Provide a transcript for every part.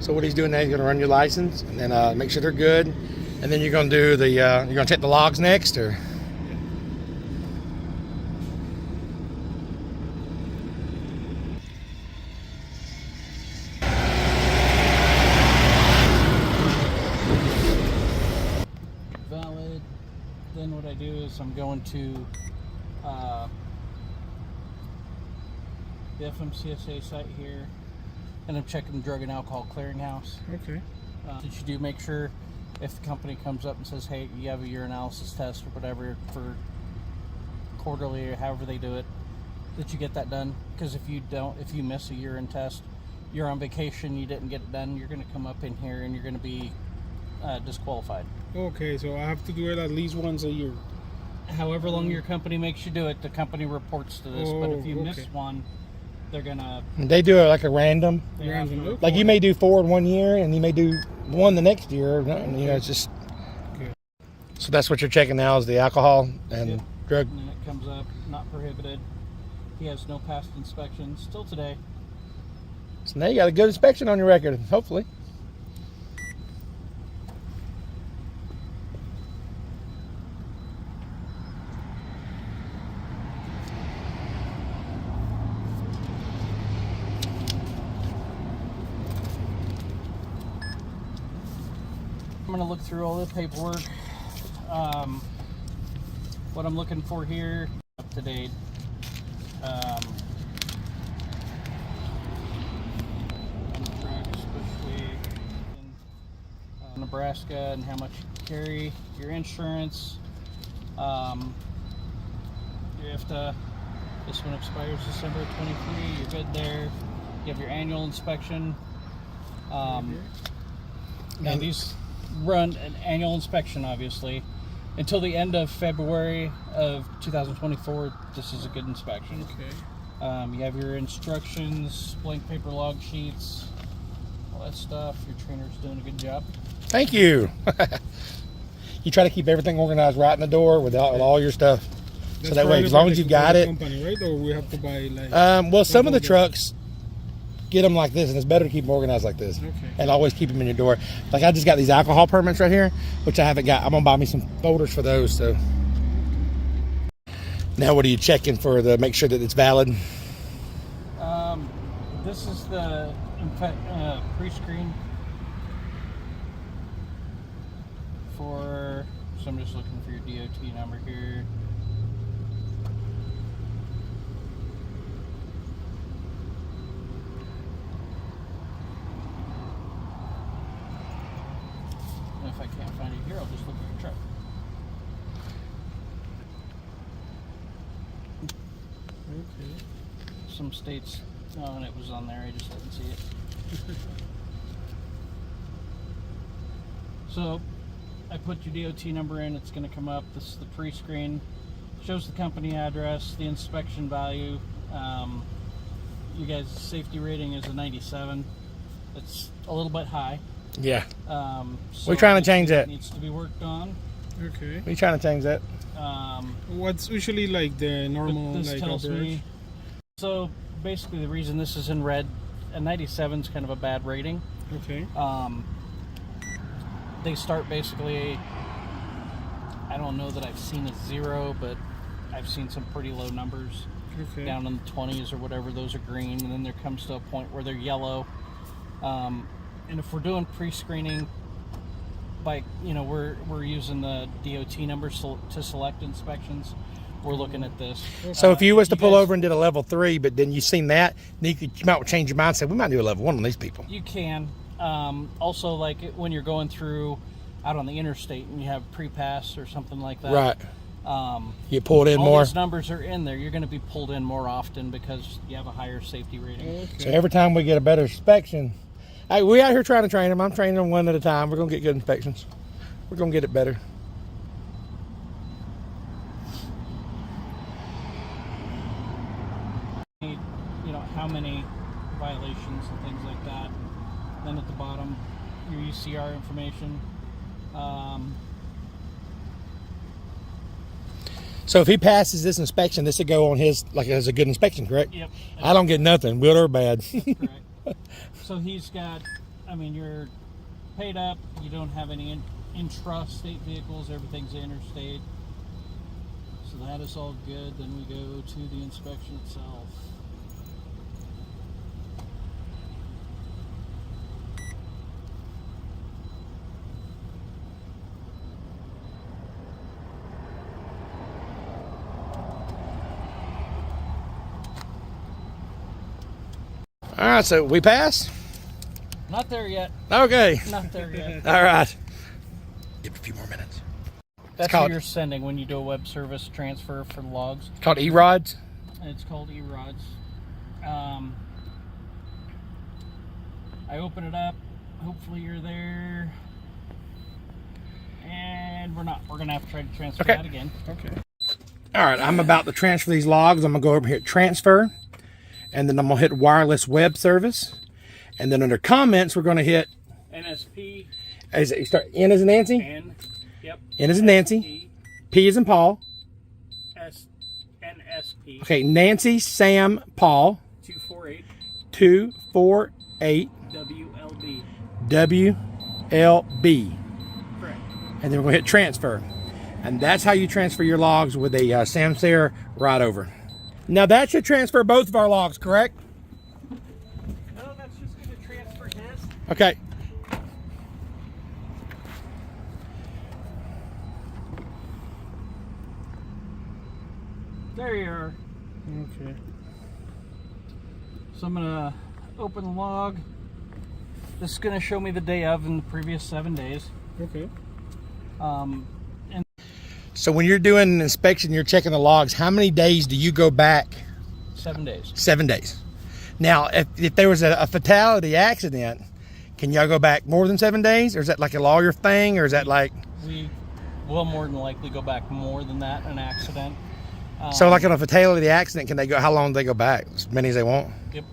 So what he's doing now, he's going to run your license and then make sure they're good. And then you're going to do the, you're going to check the logs next, or? Valid. Then what I do is I'm going to the FMCSA site here, and I'm checking the Drug and Alcohol Clearinghouse. Okay. That you do make sure if the company comes up and says, hey, you have a urinalysis test or whatever for quarterly or however they do it, that you get that done. Because if you don't, if you miss a urine test, you're on vacation, you didn't get it done, you're going to come up in here and you're going to be disqualified. Okay, so I have to do it at least once a year. However long your company makes you do it, the company reports to this. But if you miss one, they're gonna. They do it like a random. Random. Like you may do 4 in 1 year, and you may do 1 the next year. You know, it's just. Okay. So that's what you're checking now is the alcohol and drug. And then it comes up, not prohibited. He has no past inspections still today. So now you got a good inspection on your record, hopefully. I'm going to look through all the paperwork. What I'm looking for here, up to date. Especially in Nebraska, and how much you carry, your insurance. You have to, this one expires December 23, you're good there. You have your annual inspection. Now these run an annual inspection, obviously, until the end of February of 2024. This is a good inspection. Okay. You have your instructions, blank paper log sheets, all that stuff. Your trainer's doing a good job. Thank you. You try to keep everything organized right in the door with all your stuff. That's so that way, as long as you've got it. Company, right? Or we have to buy like. Well, some of the trucks get them like this, and it's better to keep them organized like this. Okay. And always keep them in your door. Like I just got these alcohol permits right here, which I haven't got. I'm gonna buy me some folders for those. So now, what are you checking for to make sure that it's valid? This is the pre-screen for. So I'm just looking for your DOT number here. And if I can't find it here, I'll just look at your truck. Okay. Some states, and it was on there, I just didn't see it. So I put your DOT number in, it's going to come up. This is the pre-screen. Shows the company address, the inspection value. You guys' safety rating is a 97. It's a little bit high. Yeah. So We're trying to change that. It needs to be worked on. Okay. We're trying to change that. What's usually like the normal This like tells average? me. So basically, the reason this is in red, a 97 is kind of a bad rating. Okay. They start basically. I don't know that I've seen a 0, but I've seen some pretty low numbers. Okay. Down in the 20s or whatever. Those are green, and then there comes to a point where they're yellow. And if we're doing pre-screening, like we're using the DOT numbers to select inspections. We're looking at this. So if you was to pull over and did a level 3, but then you seen that, then you might change your mind and say, we might do a level 1 on these people. You can. Also, like when you're going through out on the interstate and you have pre-pass or something like that. Right. You pulled in all more. Those numbers are in there. You're going to be pulled in more often because you have a higher safety rating. Okay. So every time we get a better inspection, we out here trying to train them. I'm training them one at a time. We're going to get good inspections. We're going to get it better. How many violations and things like that. Then at the bottom, your UCR information. So if he passes this inspection, this would go on his, like as a good inspection, correct? Yep. I don't get nothing, good or bad. Correct. So he's got I mean, you're paid up. You don't have any intra-state vehicles. Everything's interstate. So that is all good. Then we go to the inspection itself. All right, so we pass? Not there yet. Okay. Not there yet. All right. Give it a few more minutes. That's called- what you're sending when you do a web service transfer for logs. It's called E-Rods. It's called E-Rods. I open it up. Hopefully you're there. And we're not. We're going to have to try to transfer Okay. that again. Okay. All right, I'm about to transfer these logs. I'm going to go over here, transfer, and then I'm going to hit wireless web service. And then under comments, we're going to hit, NSP as you start, N as in Nancy, and, yep. N as in Nancy, P as in Paul. NSP Okay, Nancy, Sam, Paul, 248 248 WLB. WLB. Correct. And then we'll hit transfer. And that's how you transfer your logs with a Samsara ride over. Now that should transfer both of our logs, correct? No, that's just going to transfer his. Okay. There you are. Okay. So I'm going to open the log. This is going to show me the day of in the previous 7 days. Okay. And So when you're doing an inspection, you're checking the logs, how many days do you go back? 7 days. 7 days. Now, if there was a fatality accident, can y'all go back more than 7 days? Or is that like a lawyer thing? Or is that like... We will more than likely go back more than that, an accident. So like in a fatality accident, can they go, how long do they go back? As many as they want? Yep.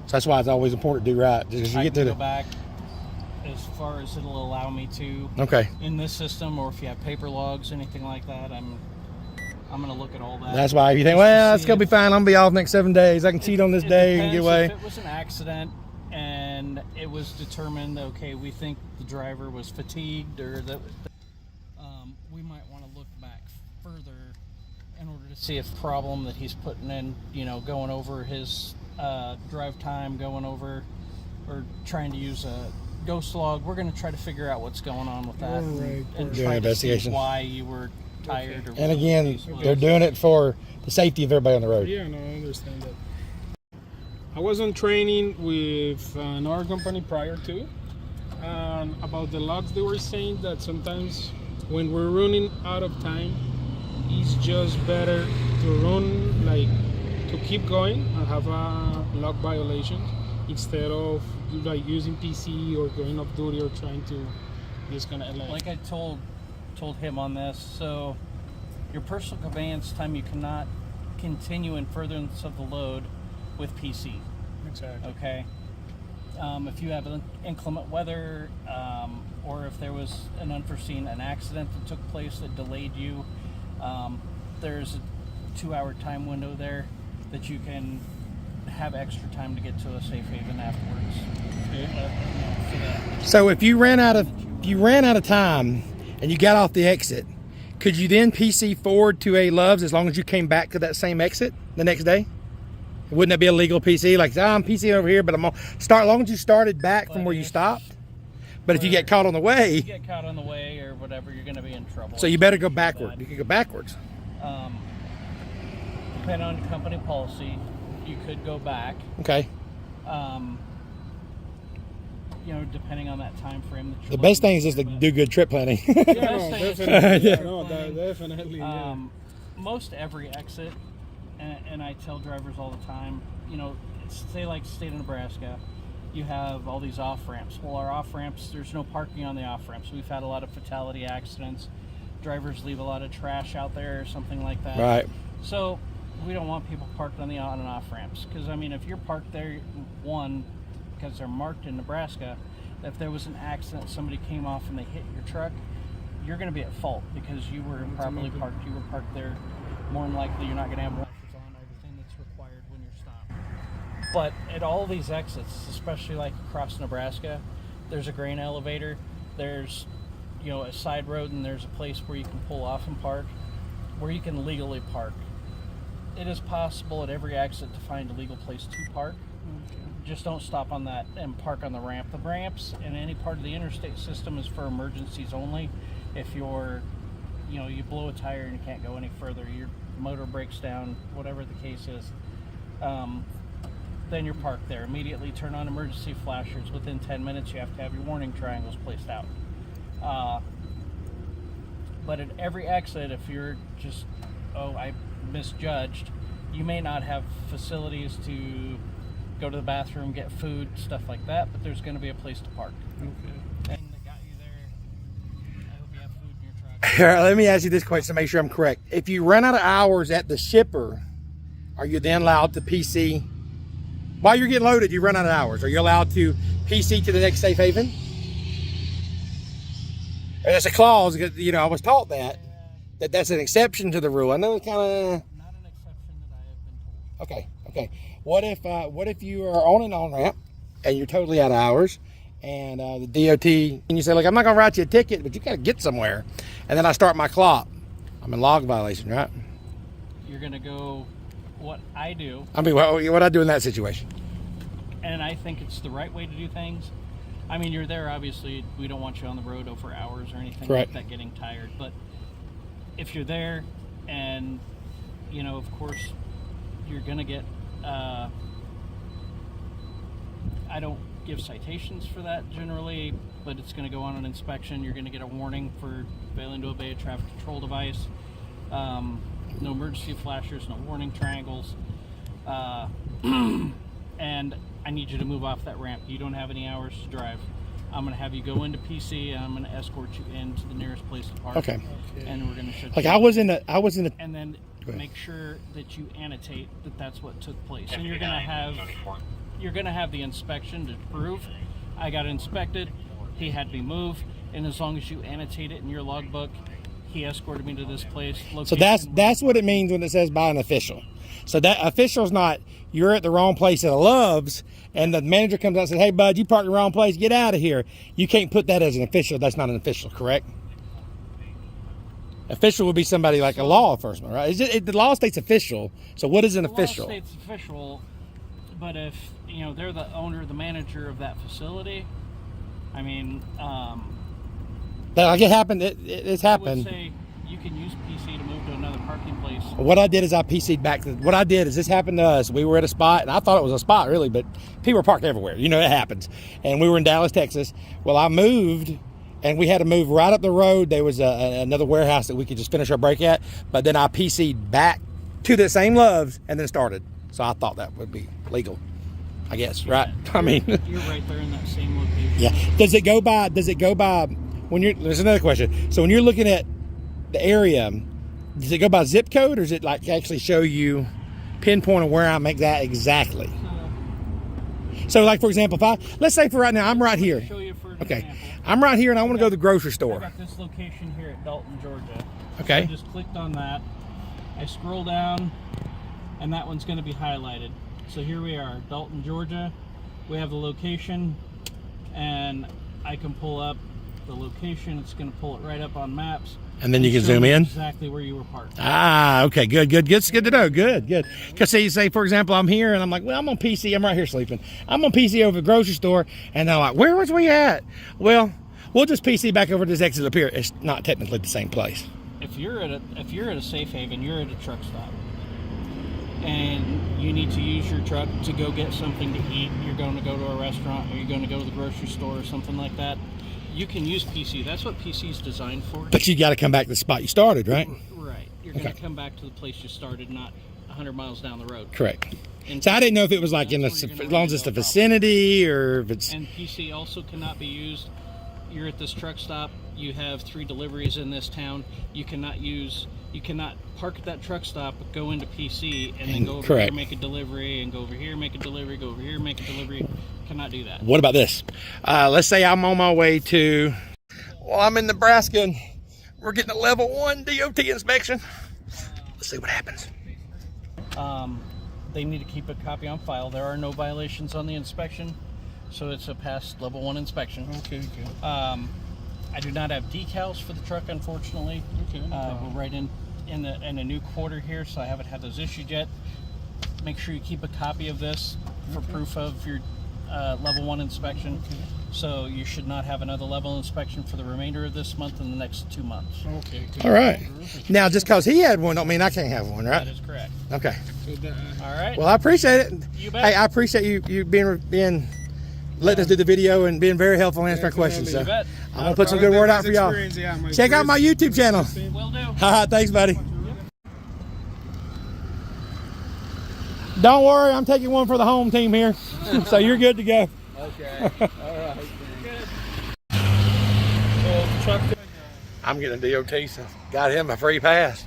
So that's why it's always important to do right. Just I you get can to go the... back as far as it'll allow me to Okay. in this system, or if you have paper logs, anything like that, I'm going to look at all that. That's why if you think, Just to well, it's see going to be if- fine. I'm going to be off next 7 days. I can cheat on this It day and get depends. away. If it was an accident and it was determined, okay, we think the driver was fatigued, or that we might want to look back further in order to see if the problem that he's putting in, going over his drive time, going over or trying to use a ghost log, we're going to try to figure out what's going on with that Alright, and Doing try an to see investigation. why you were tired. Or And what the again, case was. they're doing it for the safety of everybody on the road. Yeah, no, I understand that. I was on training with another company prior to, and about the logs, they were saying that sometimes when we're running out of time, it's just better to run, like, to keep going and have a log violation instead of like using PC or going off duty or trying to just kind of Like I told him on this, so your personal conveyance time, you cannot continue in furtherance of the load with PC. Exactly. Okay. If you have inclement weather, or if there was an an accident that took place that delayed you, there's a 2-hour time window there that you can have extra time to get to a safe haven afterwards. For that. So if you ran out of time and you got off the exit, could you then PC forward to a Love's as long as you came back to that same exit the next day? Wouldn't that be a legal PC? Like, I'm PC over here, but I'm gonna start as long as you started back from where you stopped. But if you get caught on the If way, you get caught on the way or whatever, you're going to be in trouble. so you better go backward. You could go backwards. Depending on your company policy, you could go back. Okay. Depending on that time frame. That you're The best thing looking is just to for, do good trip planning. Yeah, no, thing is- definitely. Yeah. Yeah, no, definitely. Yeah. Most every exit, and I tell drivers all the time, say like state of Nebraska, you have all these off ramps. Well, our off ramps, there's no parking on the off ramps. We've had a lot of fatality accidents. Drivers leave a lot of trash out there or something like that. Right. So we don't want people parked on the on and off ramps, because if you're parked there, because they're marked in Nebraska, if there was an accident, somebody came off and they hit your truck, you're going to be at fault because you were improperly parked. You were parked there. More than likely, you're not going to have wipers on, everything that's required when you're stopped. But at all these exits, especially like across Nebraska, there's a grain elevator, there's, you know, a side road, and there's a place where you can pull off and park, where you can legally park. It is possible at every exit to find a legal place to park. Just don't stop on that and park on the ramp. The ramps in any part of the interstate system is for emergencies only. If you're, you know, you blow a tire and you can't go any further, your motor breaks down, whatever the case is, then you're parked there. Immediately turn on emergency flashers. Within 10 minutes, you have to have your warning triangles placed out. But at every exit, if you're just, oh, I misjudged, you may not have facilities to go to the bathroom, get food, stuff like that, but there's going to be a place to park. Okay. And that got you there. I hope you have food in your truck. All right, let me ask you this question to make sure I'm correct. If you run out of hours at the shipper, are you then allowed to PC? While you're getting loaded, you run out of hours. Are you allowed to PC to the next safe haven? There's a clause, you know, I was taught that's an exception to the rule. I know it kind of... Not an exception that I have been told. Okay. What if you are on an on-ramp and you're totally out of hours, and the DOT, and you say, look, I'm not going to write you a ticket, but you got to get somewhere. And then I start my clock. I'm in log violation, right? You're going to go, what I do, I mean, what I do in that situation? and I think it's the right way to do things. I mean, you're there, obviously, we don't want you on the road over hours or anything Correct. like that, getting tired. But if you're there and, you know, of course, you're going to get, I don't give citations for that generally, but it's going to go on an inspection. You're going to get a warning for failing to obey a traffic control device. No emergency flashers, no warning triangles. And I need you to move off that ramp. You don't have any hours to drive. I'm going to have you go into PC, and I'm going to escort you into the nearest place to park. Okay. And we're going to shut Like you I was in a, and then Go ahead. make sure that you annotate that that's what took place. And you're going to have the inspection to prove I got inspected, he had me moved, and as long as you annotate it in your logbook, he escorted me to this place. so that's what it means when it says by an official. So that official's not, you're at the wrong place at a Love's, and the manager comes out and says, hey, bud, you parked the wrong place, get out of here. You can't put that as an official. That's not an official, correct? Official would be somebody like a law enforcement, right? The law states official, so what is an official? The law states official, but if, you know, they're the owner, the manager of that facility, I mean, Like it happened, it's I would happened. say you can use PC to move to another parking place. What I did is I PC'd back to, what I did is this happened to us. We were at a spot, and I thought it was a spot really, but people were parked everywhere. You know, it happens. And we were in Dallas, Texas. Well, I moved, and we had to move right up the road. There was another warehouse that we could just finish our break at. But then I PC'd back to the same Love's and then started. So I thought that would be legal, I guess, right? I mean, You're right there in that same location. yeah. Does it go by when you're, there's another question. So when you're looking at the area, does it go by zip code, or does it like actually show you pinpoint of where I'm at that exactly? So like, for example, let's say for right now, I'm right here. Show you for an Okay. example. I'm right here and I want to go to the grocery I store. got this location here at Dalton, Georgia. Okay. I just clicked on that. I scroll down, and that one's going to be highlighted. So here we are, Dalton, Georgia. We have the location, and I can pull up the location. It's going to pull it right up on maps. And then you can show zoom me in. exactly where you were parked. Ah, okay, good. It's good to know. Good. Because say, for example, I'm here and I'm like, well, I'm on PC. I'm right here sleeping. I'm on PC over the grocery store, and they're like, where was we at? Well, we'll just PC back over to this exit up here. It's not technically the same place. If you're at a safe haven, you're at a truck stop, and you need to use your truck to go get something to eat. You're going to go to a restaurant, or you're going to go to the grocery store or something like that. You can use PC. That's what PC is designed for. But you got to come back to the spot you started, right? Right. You're going to come back to the place you started, not 100 miles down the road. Correct. And So I didn't know if it was like that's in where the, you're gonna as long run as it's into the a problem. vicinity, or if it's. And PC also cannot be used. You're at this truck stop. You have 3 deliveries in this town. You cannot park at that truck stop, go into PC, and then go over Correct. here, make a delivery, and go over here, make a delivery, go over here, make a delivery. Cannot do that. What about this? Let's say I'm on my way to, well, I'm in Nebraska and we're getting a level 1 DOT inspection. Let's see what happens. They need to keep a copy on file. There are no violations on the inspection. So it's a past level 1 inspection. Okay, okay. I do not have decals for the truck, unfortunately. Okay, no problem. We're right in a new quarter here, so I haven't had those issued yet. Make sure you keep a copy of this for proof of your level 1 inspection. Okay. So you should not have another level inspection for the remainder of this month and the next 2 months. Okay, good. All right. Now, just because he had one don't mean I can't have one, right? That is correct. Okay. So All right. Well, I appreciate it. You bet. Hey, I appreciate you being letting us do the video and being very helpful and answering questions. So You bet. I'm gonna put some good word out for y'all. Check out my YouTube channel. Will do. All right, thanks, buddy. Don't worry, I'm taking one for the home team here, so you're good to go. Okay. All right. So, truck. I'm getting a DOT, so got him a free pass.